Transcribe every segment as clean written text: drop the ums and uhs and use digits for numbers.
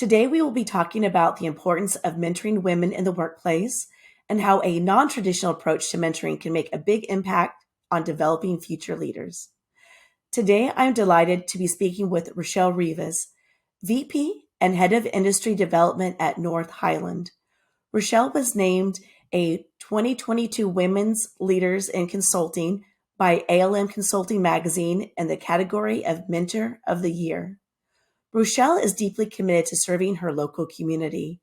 Today, we will be talking about the importance of mentoring women in the workplace and how a non traditional approach to mentoring can make a big impact on developing future leaders. Today, I'm delighted to be speaking with Rochelle Rivas, VP and Head of Industry Development at North Highland. Rochelle was named a 2022 Women's Leaders in Consulting by ALM Consulting Magazine in the category of Mentor of the Year. Rochelle is deeply committed to serving her local community.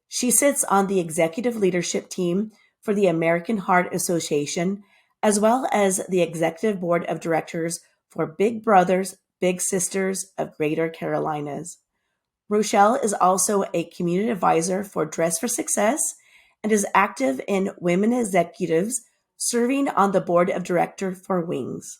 She sits on the executive leadership team for the American Heart Association, as well as the executive board of directors for Big Brothers, Big Sisters of Greater Carolinas. Rochelle is also a community advisor for Dress for Success and is active in Women Executives, serving on the board of directors for Wings.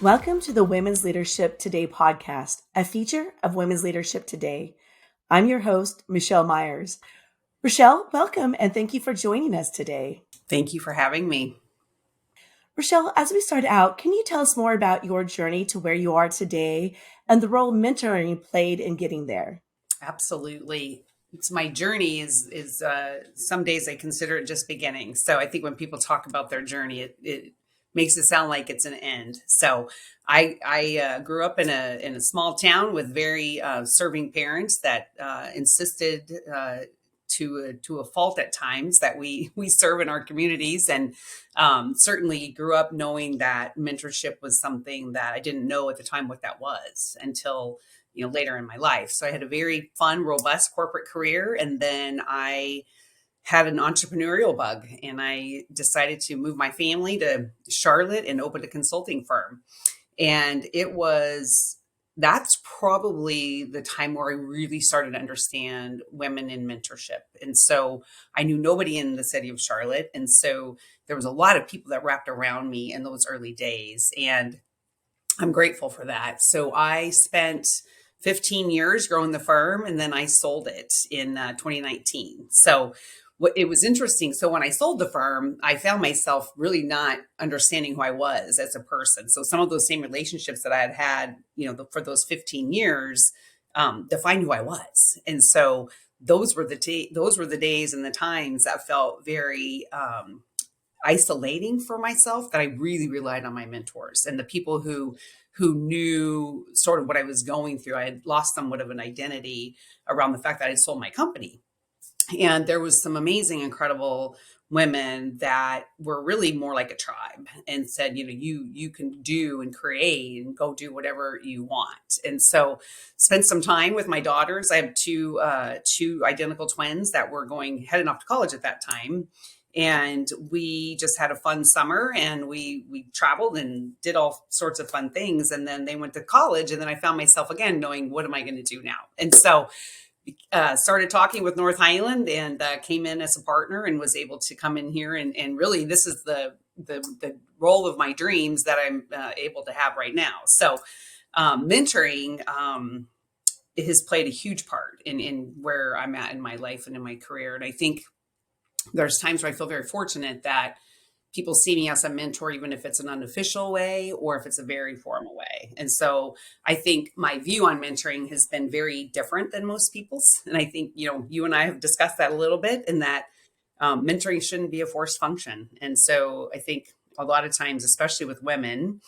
Welcome to the Women's Leadership Today podcast, a feature of Women's Leadership Today. I'm your host, Michelle Myers. Rochelle, welcome and thank you for joining us today. Thank you for having me. Rochelle, as we start out, can you tell us more about your journey to where you are today and the role mentoring played in getting there? Absolutely. It's my journey is some days I consider it just beginning. So I think when people talk about their journey, it makes it sound like it's an end. So I grew up in a small town with very serving parents that insisted to a fault at times that we serve in our communities, and certainly grew up knowing that mentorship was something that I didn't know at the time what that was until later in my life. So I had a very fun, robust corporate career, and then I had an entrepreneurial bug, and I decided to move my family to Charlotte and open a consulting firm. And that's probably the time where I really started to understand women in mentorship. And so I knew nobody in the city of Charlotte. And so there was a lot of people that wrapped around me in those early days. And I'm grateful for that. So I spent 15 years growing the firm, and then I sold it in 2019. So it was interesting. So when I sold the firm, I found myself really not understanding who I was as a person. So some of those same relationships that I had for those 15 years, defined who I was. And so those were the days and the times that felt very isolating for myself, that I really relied on my mentors and the people who knew sort of what I was going through. I had lost somewhat of an identity around the fact that I had sold my company. And there was some amazing, incredible women that were really more like a tribe and said, you can do and create and go do whatever you want. And so spent some time with my daughters. I have two identical twins that were heading off to college at that time. And we just had a fun summer, and we traveled and did all sorts of fun things. And then they went to college, and then I found myself again knowing, what am I going to do now? And so started talking with North Highland, and came in as a partner and was able to come in here. And really, this is the role of my dreams that I'm able to have right now. So mentoring it has played a huge part in where I'm at in my life and in my career. And I think there's times where I feel very fortunate that people see me as a mentor, even if it's an unofficial way or if it's a very formal way. And so I think my view on mentoring has been very different than most people's. And I think, you and I have discussed that a little bit, in that mentoring shouldn't be a forced function. And so I think a lot of times, especially with women,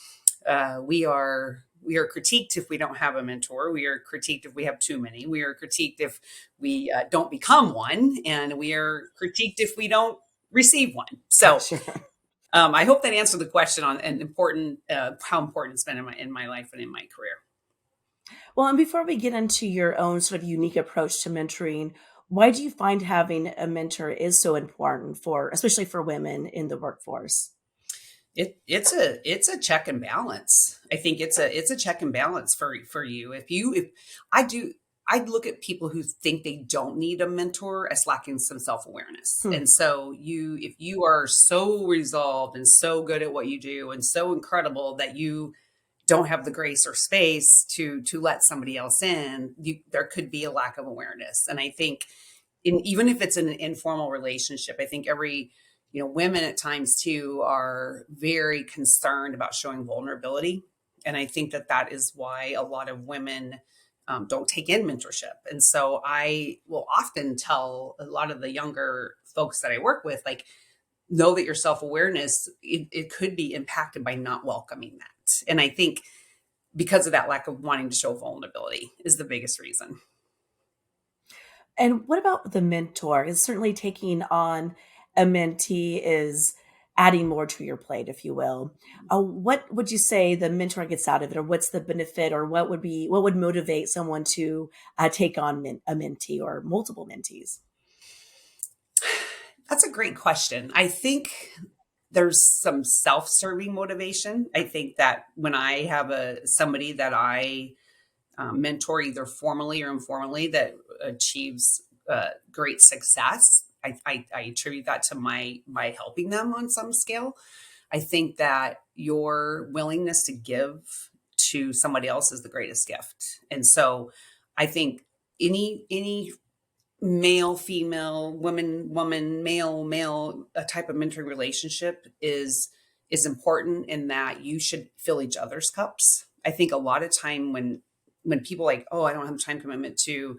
we are critiqued if we don't have a mentor. We are critiqued if we have too many. We are critiqued if we don't become one. And we are critiqued if we don't receive one. So Sure. I hope that answered the question on how important it's been in my life and in my career. Well, and before we get into your own sort of unique approach to mentoring, why do you find having a mentor is so important especially for women in the workforce? It's a check and balance. I think it's a check and balance for you. I'd look at people who think they don't need a mentor as lacking some self-awareness. And so if you are so resolved and so good at what you do and so incredible that you don't have the grace or space to let somebody else in, there could be a lack of awareness. And I think even if it's an informal relationship, I think women at times too are very concerned about showing vulnerability. And I think that is why a lot of women don't take in mentorship. And so I will often tell a lot of the younger folks that I work with, like, know that your self-awareness, it could be impacted by not welcoming that. And I think because of that lack of wanting to show vulnerability is the biggest reason. And what about the mentor? Is certainly taking on a mentee is adding more to your plate, if you will. What would you say the mentor gets out of it, or what's the benefit, or what would motivate someone to take on a mentee or multiple mentees? That's a great question. I think there's some self-serving motivation. I think that when I have somebody that I mentor, either formally or informally, that achieves great success, I attribute that to my helping them on some scale. I think that your willingness to give to somebody else is the greatest gift. And so I think any male, female, woman, male, a type of mentoring relationship is important, in that you should fill each other's cups. I think a lot of time when people like, oh, I don't have time commitment to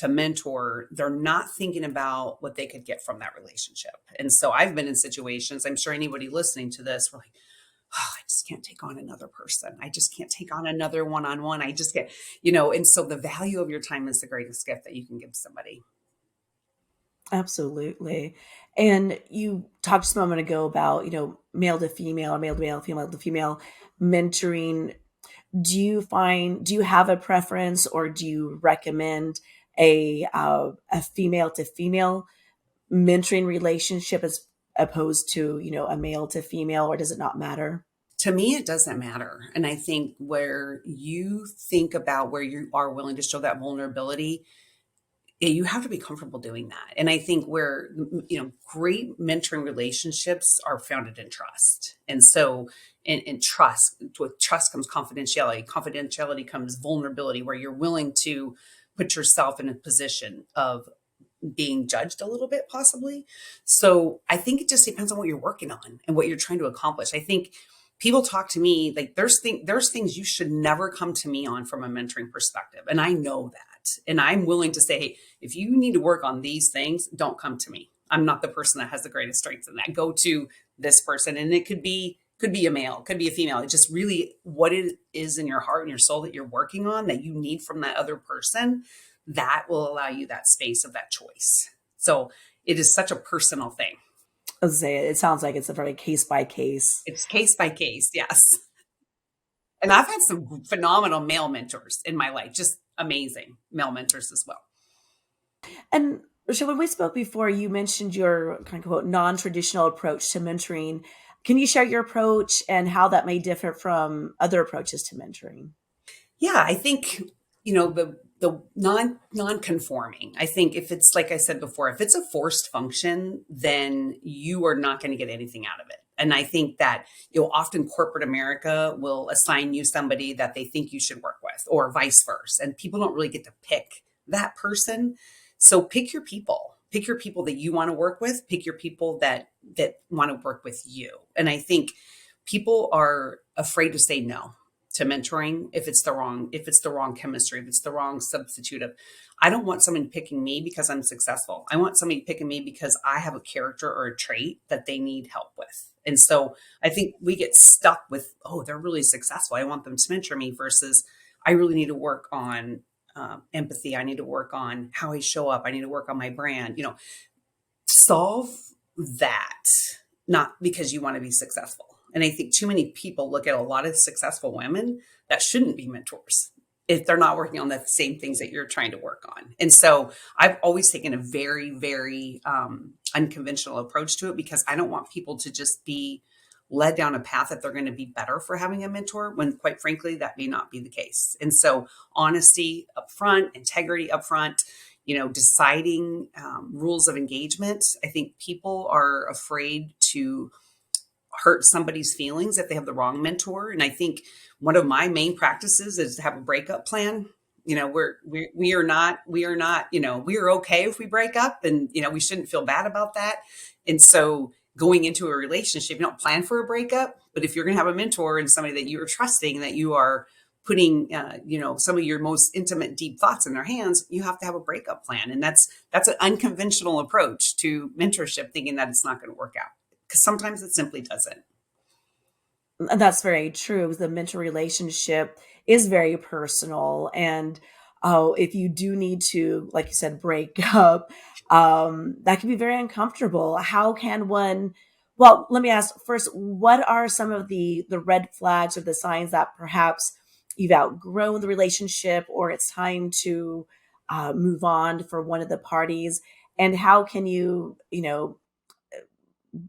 mentor, they're not thinking about what they could get from that relationship. And so I've been in situations, I'm sure anybody listening to this, we're like, oh, I just can't take on another person. I just can't take on another one-on-one. I just get, and so the value of your time is the greatest gift that you can give somebody. Absolutely. And you talked just a moment ago about, male to female or male to male, female to female mentoring. Do you have a preference, or do you recommend a female to female mentoring relationship as opposed to, a male to female, or does it not matter? To me, it doesn't matter. And I think where you think about where you are willing to show that vulnerability, you have to be comfortable doing that. And I think where, great mentoring relationships are founded in trust. And so, in trust, with trust comes confidentiality. Confidentiality comes vulnerability, where you're willing to put yourself in a position of being judged a little bit, possibly. So I think it just depends on what you're working on and what you're trying to accomplish. I think people talk to me like there's things you should never come to me on from a mentoring perspective. And I know that. And I'm willing to say, hey, if you need to work on these things, don't come to me. I'm not the person that has the greatest strengths in that. Go to this person. And it could be a male, could be a female. It's just really what it is in your heart and your soul that you're working on that you need from that other person, that will allow you that space of that choice. So it is such a personal thing. I'll say it sounds like it's a very case by case. It's case by case. Yes. And I've had some phenomenal male mentors in my life, just amazing male mentors as well. And Rochelle, when we spoke before, you mentioned your kind of quote non-traditional approach to mentoring. Can you share your approach and how that may differ from other approaches to mentoring? Yeah, I think, the non-conforming. I think if it's, like I said before, if it's a forced function, then you are not going to get anything out of it. And I think that, often corporate America will assign you somebody that they think you should work with, or vice versa. And people don't really get to pick that person. So pick your people. Pick your people that you want to work with. Pick your people that want to work with you. And I think people are afraid to say no to mentoring if it's the wrong chemistry, if it's the wrong substitutive. I don't want someone picking me because I'm successful. I want somebody picking me because I have a character or a trait that they need help with. And so I think we get stuck with, oh, they're really successful, I want them to mentor me, versus I really need to work on empathy. I need to work on how I show up. I need to work on my brand. Solve that, not because you want to be successful. And I think too many people look at a lot of successful women that shouldn't be mentors if they're not working on the same things that you're trying to work on. And so I've always taken a very, very unconventional approach to it, because I don't want people to just be led down a path that they're going to be better for having a mentor, when quite frankly, that may not be the case. And so honesty up front, integrity up front, deciding rules of engagement. I think people are afraid to hurt somebody's feelings if they have the wrong mentor. And I think one of my main practices is to have a breakup plan. We are not, we are okay if we break up, and, we shouldn't feel bad about that. And so going into a relationship, you don't plan for a breakup, but if you're going to have a mentor and somebody that you're trusting, that you are putting, some of your most intimate, deep thoughts in their hands, you have to have a breakup plan. And that's an unconventional approach to mentorship, thinking that it's not going to work out, because sometimes it simply doesn't. And that's very true. The mentor relationship is very personal. And if you do need to, like you said, break up, that can be very uncomfortable. How can one, well, let me ask first, what are some of the red flags or the signs that perhaps you've outgrown the relationship or it's time to move on for one of the parties? And how can you,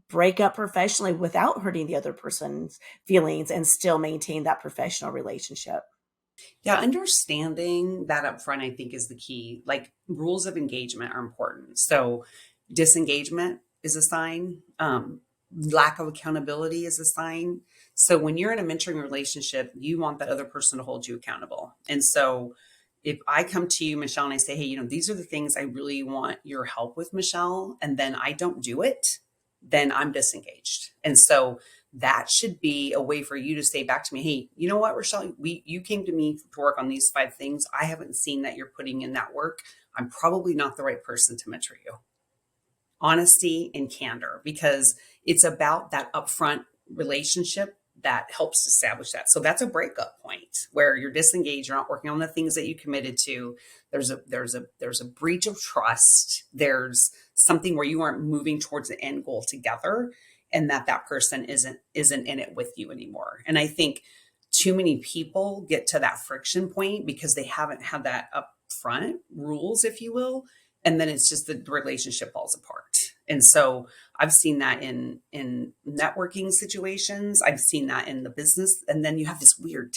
break up professionally without hurting the other person's feelings and still maintain that professional relationship? Yeah, understanding that up front, I think, is the key. Like, rules of engagement are important. So disengagement is a sign. Lack of accountability is a sign. So when you're in a mentoring relationship, you want that other person to hold you accountable. And so if I come to you, Michelle, and I say, hey, these are the things I really want your help with, Michelle, and then I don't do it, then I'm disengaged. And so that should be a way for you to say back to me, hey, you know what, Rochelle, you came to me to work on these 5 things. I haven't seen that you're putting in that work. I'm probably not the right person to mentor you. Honesty and candor, because it's about that upfront relationship that helps establish that. So that's a breakup point where you're disengaged, you're not working on the things that you committed to. There's a breach of trust. There's something where you aren't moving towards the end goal together, and that person isn't in it with you anymore. And I think too many people get to that friction point because they haven't had that upfront rules, if you will, and then it's just the relationship falls apart. And so I've seen that in networking situations. I've seen that in the business, and then you have this weird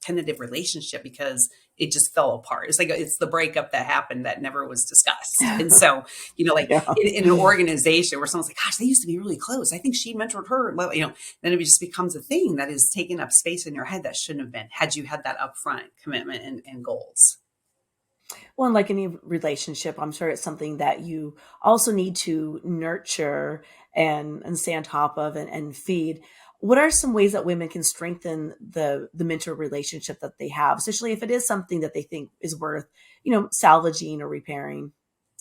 tentative relationship because it just fell apart. It's like it's the breakup that happened that never was discussed. And so, like Yeah. in an organization where someone's like, "Gosh, they used to be really close. I think she mentored her." Well, then it just becomes a thing that is taking up space in your head that shouldn't have been, had you had that upfront commitment and goals. Well, and like any relationship, I'm sure it's something that you also need to nurture and stay on top of and feed. What are some ways that women can strengthen the mentor relationship that they have, especially if it is something that they think is worth, salvaging or repairing?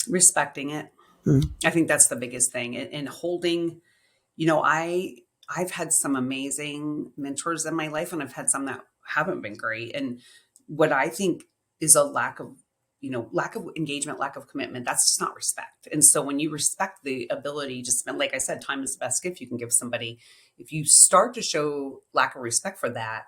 Respecting it. Mm. I think that's the biggest thing. And holding, you know, I I've had some amazing mentors in my life, and I've had some that haven't been great. And what I think is a lack of engagement, lack of commitment, that's just not respect. And so when you respect the ability to spend, like I said, time is the best gift you can give somebody. If you start to show lack of respect for that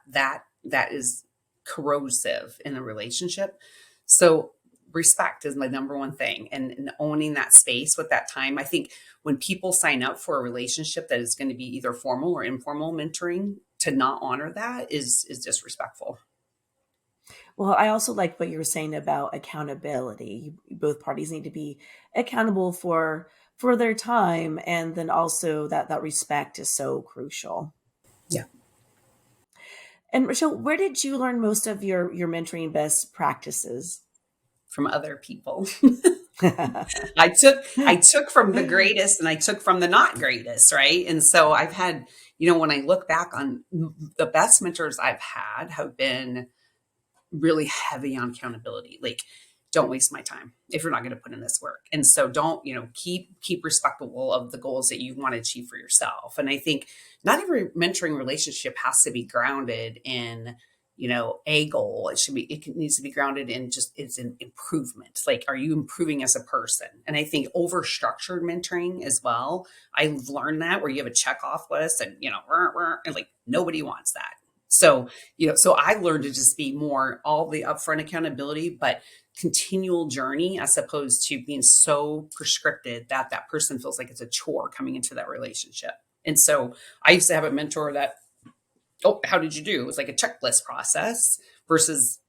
is corrosive in a relationship. So respect is my number one thing, and owning that space with that time. I think when people sign up for a relationship that is going to be either formal or informal mentoring, to not honor that is disrespectful. Well, I also like what you were saying about accountability. Both parties need to be accountable for their time, and then also that respect is so crucial. Yeah. And Rochelle, where did you learn most of your mentoring best practices? From other people. I took from the greatest and I took from the not greatest, right? And so I've had, when I look back on the best mentors I've had have been really heavy on accountability. Like, don't waste my time if you're not going to put in this work. And so don't, keep respectable of the goals that you want to achieve for yourself. And I think not every mentoring relationship has to be grounded in, a goal. Needs to be grounded in just, it's an improvement. Like, are you improving as a person? And I think over structured mentoring as well, I've learned that, where you have a check off list and, and like nobody wants that. So, so I learned to just be more all the upfront accountability, but continual journey, as opposed to being so prescripted that that person feels like it's a chore coming into that relationship. And so I used to have a mentor that, oh, how did you do? It was like a checklist process versus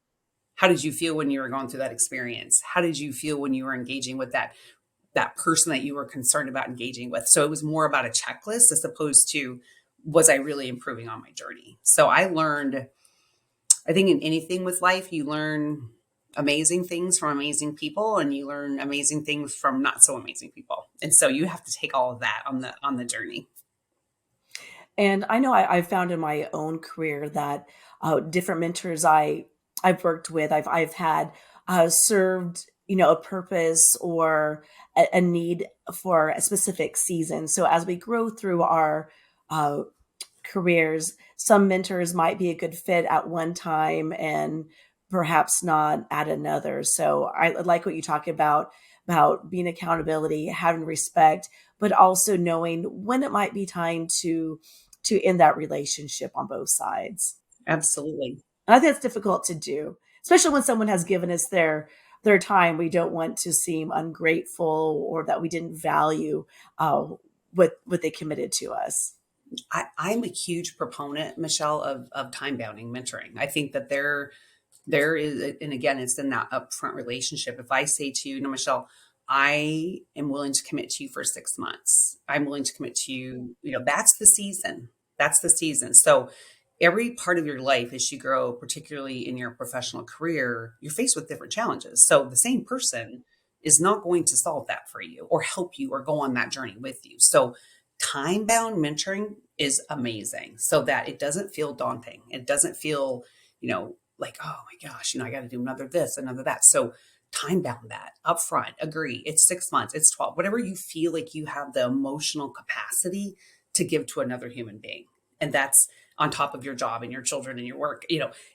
how did you feel when you were going through that experience? How did you feel when you were engaging with that person that you were concerned about engaging with? So it was more about a checklist as opposed to was I really improving on my journey? So I learned, I think in anything with life, you learn amazing things from amazing people, and you learn amazing things from not so amazing people. And so you have to take all of that on the journey. And I know I've found in my own career that different mentors I've worked with, I've had served, a purpose or a need for a specific season. So as we grow through our uh, careers, some mentors might be a good fit at one time and perhaps not at another. So I like what you talk about being accountability, having respect, but also knowing when it might be time to end that relationship on both sides. Absolutely. And I think it's difficult to do, especially when someone has given us their time. We don't want to seem ungrateful or that we didn't value uh, what they committed to us. I'm a huge proponent, Michelle, of time bounding mentoring. I think that there is, and again, it's in that upfront relationship. If I say to you, no, Michelle, I am willing to commit to you for 6 months. I'm willing to commit to you, that's the season. That's the season. So every part of your life as you grow, particularly in your professional career, you're faced with different challenges. So the same person is not going to solve that for you or help you or go on that journey with you. So time bound mentoring is amazing so that it doesn't feel daunting. It doesn't feel, like, oh my gosh, I got to do another this, another that. So time bound that upfront, agree. It's 6 months, it's 12, whatever you feel like you have the emotional capacity to give to another human being. And that's on top of your job and your children and your work,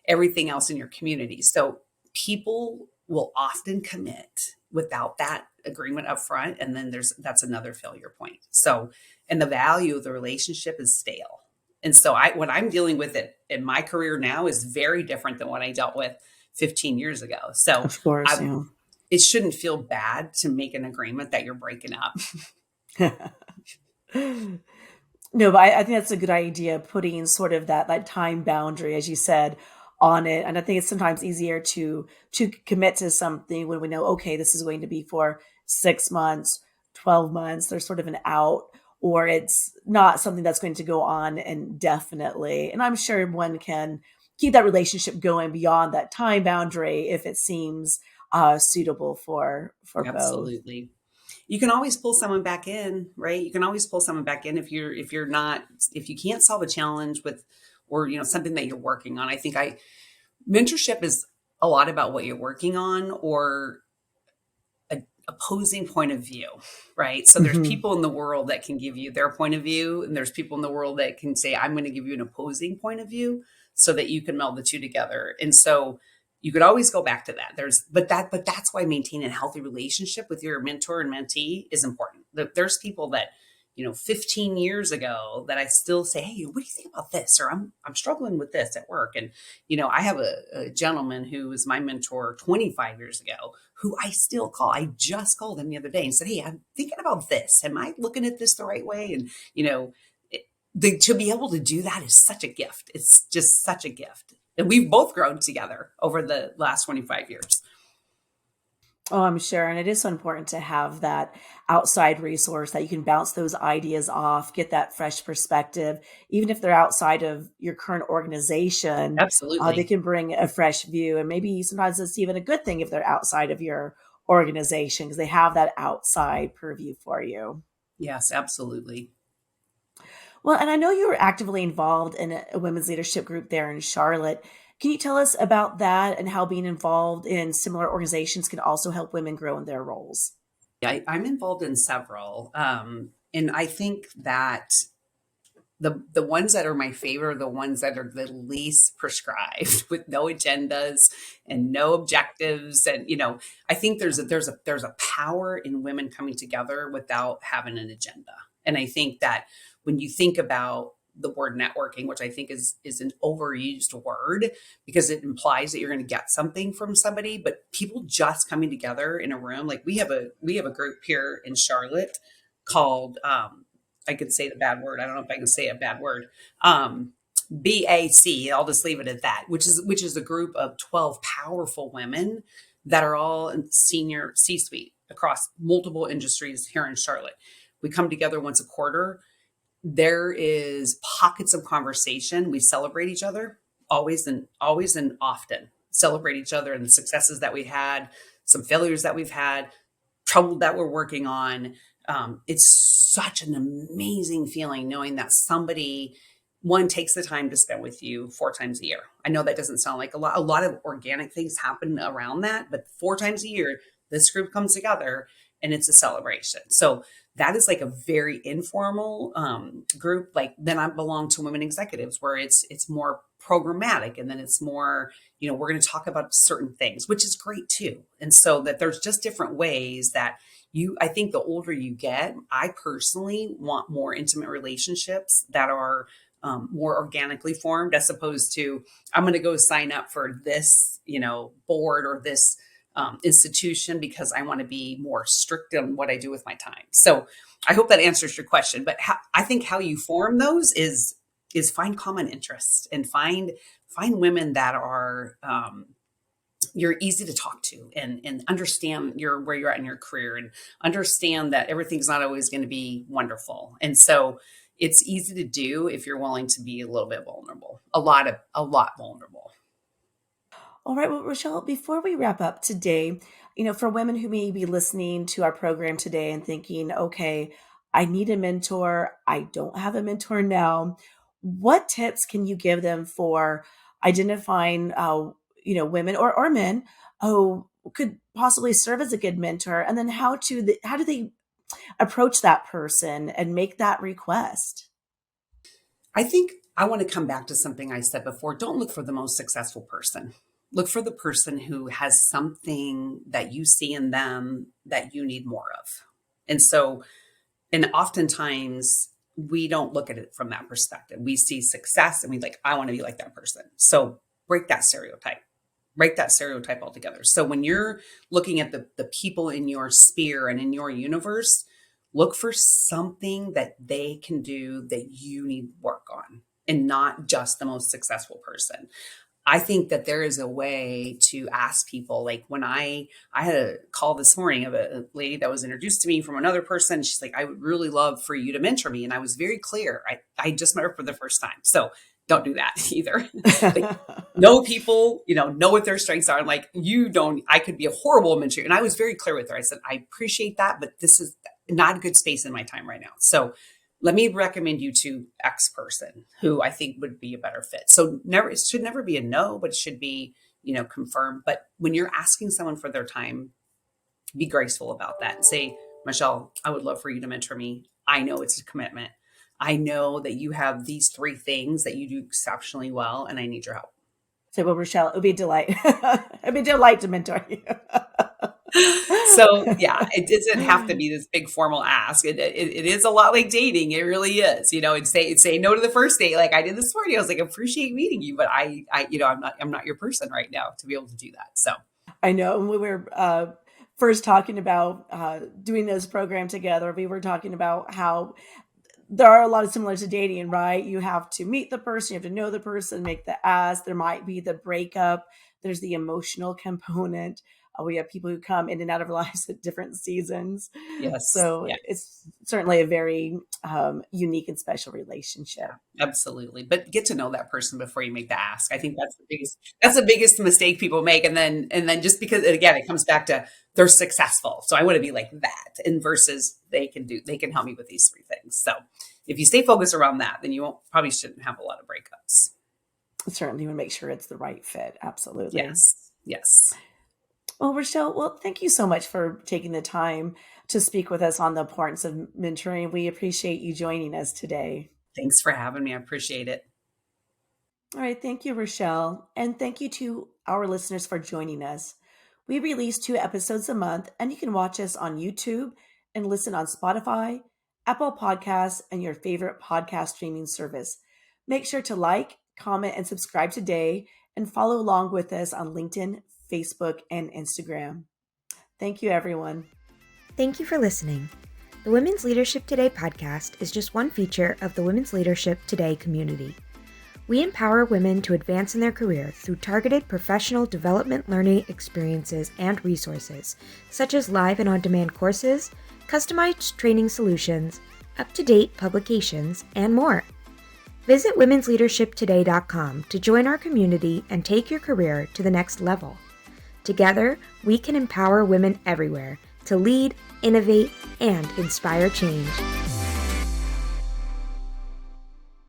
everything else in your community. So people will often commit without that agreement up front. And then that's another failure point. So, and the value of the relationship is stale. And so what I'm dealing with it in my career now is very different than what I dealt with 15 years ago. So Of course, I, it shouldn't feel bad to make an agreement that you're breaking up. yeah. No, but I think that's a good idea, putting sort of that time boundary, as you said, on it. And I think it's sometimes easier to commit to something when we know, okay, this is going to be for 6 months, 12 months. There's sort of an out, or it's not something that's going to go on indefinitely. And I'm sure one can keep that relationship going beyond that time boundary if it seems suitable for both. Absolutely. You can always pull someone back in, right? You can always pull someone back in if you're not, if you can't solve a challenge with, or something that you're working on. I think mentorship is a lot about what you're working on or a opposing point of view, right? So there's Mhm. people in the world that can give you their point of view, and there's people in the world that can say, I'm going to give you an opposing point of view so that you can meld the two together. And so you could always go back to that. But that's why maintaining a healthy relationship with your mentor and mentee is important. There's people that, 15 years ago that I still say, hey, what do you think about this? Or I'm struggling with this at work. And, I have a gentleman who was my mentor 25 years ago who I still call. I just called him the other day and said, hey, I'm thinking about this. Am I looking at this the right way? And, to be able to do that is such a gift. It's just such a gift. And we've both grown together over the last 25 years. Oh, I'm sure. And it is so important to have that outside resource that you can bounce those ideas off, get that fresh perspective. Even if they're outside of your current organization, they Absolutely. can bring a fresh view. And maybe sometimes it's even a good thing if they're outside of your organization because they have that outside purview for you. Yes, absolutely. Well, and I know you were actively involved in a women's leadership group there in Charlotte. Can you tell us about that and how being involved in similar organizations can also help women grow in their roles? I'm involved in several. And I think that the ones that are my favorite are the ones that are the least prescribed with no agendas and no objectives. And, I think there's a power in women coming together without having an agenda. And I think that when you think about the word networking, which I think is an overused word because it implies that you're going to get something from somebody, but people just coming together in a room, like we have a group here in Charlotte called I could say the bad word. I don't know if I can say a bad word. BAC. I'll just leave it at that, which is a group of 12 powerful women that are all in senior C-suite across multiple industries here in Charlotte. We come together once a quarter. there is pockets of conversation. We celebrate each other always and often. Celebrate each other and the successes that we had, some failures that we've had, trouble that we're working on. It's such an amazing feeling knowing that somebody, one, takes the time to spend with you 4 times a year. I know that doesn't sound like a lot. A lot of organic things happen around that, but 4 times a year, this group comes together and it's a celebration. So that is like a very informal group. Like then I belong to Women Executives, where it's more programmatic, and then it's more, we're going to talk about certain things, which is great too. And so that there's just different ways that I think the older you get, I personally want more intimate relationships that are more organically formed, as opposed to I'm going to go sign up for this, board or this institution because I want to be more strict on what I do with my time. So I hope that answers your question. But I think how you form those is find common interests and find women that are you're easy to talk to and understand where you're at in your career, and understand that everything's not always going to be wonderful. And so it's easy to do if you're willing to be a little bit vulnerable, a lot vulnerable. All right. Well, Rochelle, before we wrap up today, for women who may be listening to our program today and thinking, okay, I need a mentor, I don't have a mentor now, what tips can you give them for identifying, women or men who could possibly serve as a good mentor? And then how do they approach that person and make that request? I think I want to come back to something I said before. Don't look for the most successful person. Look for the person who has something that you see in them that you need more of. And oftentimes we don't look at it from that perspective. We see success and I want to be like that person. So break that stereotype. Break that stereotype altogether. So when you're looking at the people in your sphere and in your universe, look for something that they can do that you need work on, and not just the most successful person. I think that there is a way to ask people, like when I had a call this morning of a lady that was introduced to me from another person. She's like, I would really love for you to mentor me. And I was very clear. I just met her for the first time. So don't do that either. Know people, know what their strengths are. And I could be a horrible mentor. And I was very clear with her. I said, I appreciate that, but this is not a good space in my time right now. So let me recommend you to X person who I think would be a better fit. So it should never be a no, but it should be, confirmed. But when you're asking someone for their time, be graceful about that and say, Michelle, I would love for you to mentor me. I know it's a commitment. I know that you have these 3 things that you do exceptionally well, and I need your help. So, well, Rochelle, it would be a delight. It'd be a delight to mentor you. So yeah, it doesn't have to be this big formal ask. It is a lot like dating. It really is, and say no to the first date. Like I did this morning. I was like, appreciate meeting you, but I'm not your person right now to be able to do that. So I know when we were first talking about doing this program together, we were talking about how there are a lot of similar to dating, right? You have to meet the person, you have to know the person, make the ask. There might be the breakup. There's the emotional component. We have people who come in and out of our lives at different seasons. Yes. So it's certainly a very unique and special relationship. Absolutely. But get to know that person before you make the ask. I think that's the biggest mistake people make. And then just because, again, it comes back to they're successful. So I want to be like that, and versus they can help me with these 3 things. So if you stay focused around that, then you probably shouldn't have a lot of breakups. Certainly, you want to make sure it's the right fit. Absolutely. Yes. Well, Rochelle, thank you so much for taking the time to speak with us on the importance of mentoring. We appreciate you joining us today. Thanks for having me. I appreciate it. All right. Thank you, Rochelle. And thank you to our listeners for joining us. We release 2 episodes a month, and you can watch us on YouTube and listen on Spotify, Apple Podcasts, and your favorite podcast streaming service. Make sure to like, comment, and subscribe today, and follow along with us on LinkedIn, Facebook, and Instagram. Thank you, everyone. Thank you for listening. The Women's Leadership Today podcast is just one feature of the Women's Leadership Today community. We empower women to advance in their career through targeted professional development learning experiences and resources, such as live and on-demand courses, customized training solutions, up-to-date publications, and more. Visit womensleadershiptoday.com to join our community and take your career to the next level. Together, we can empower women everywhere to lead, innovate, and inspire change.